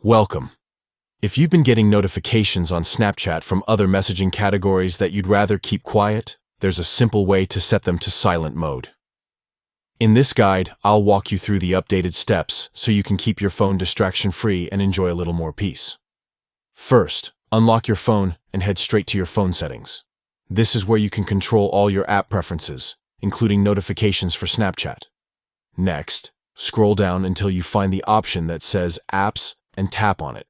Welcome. If you've been getting notifications on Snapchat from other messaging categories that you'd rather keep quiet, there's a simple way to set them to silent mode. In this guide, I'll walk you through the updated steps so you can keep your phone distraction-free and enjoy a little more peace. First, unlock your phone and head straight to your phone settings. This is where you can control all your app preferences, including notifications for Snapchat. Next, scroll down until you find the option that says Apps and tap on it.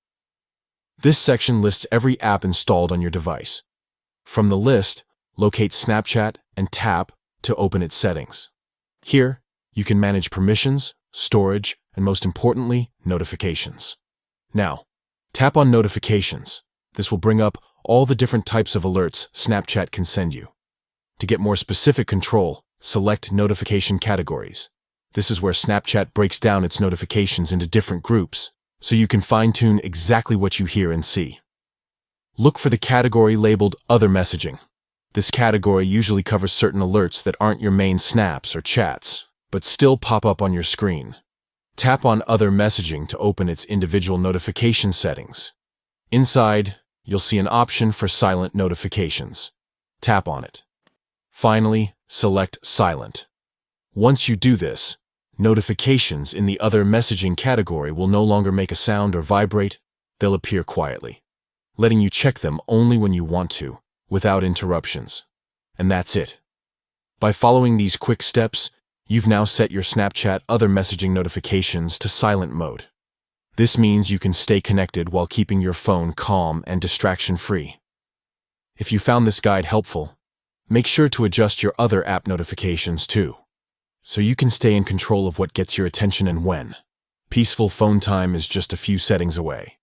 This section lists every app installed on your device. From the list, locate Snapchat and tap to open its settings. Here, you can manage permissions, storage, and most importantly, notifications. Now, tap on Notifications. This will bring up all the different types of alerts Snapchat can send you. To get more specific control, select Notification Categories. This is where Snapchat breaks down its notifications into different groups, so you can fine-tune exactly what you hear and see. Look for the category labeled Other Messaging. This category usually covers certain alerts that aren't your main snaps or chats, but still pop up on your screen. Tap on Other Messaging to open its individual notification settings. Inside, you'll see an option for silent notifications. Tap on it. Finally, select Silent. Once you do this, notifications in the Other Messaging category will no longer make a sound or vibrate. They'll appear quietly, letting you check them only when you want to, without interruptions. And that's it. By following these quick steps, you've now set your Snapchat Other Messaging notifications to silent mode. This means you can stay connected while keeping your phone calm and distraction-free. If you found this guide helpful, make sure to adjust your other app notifications too, so you can stay in control of what gets your attention and when. Peaceful phone time is just a few settings away.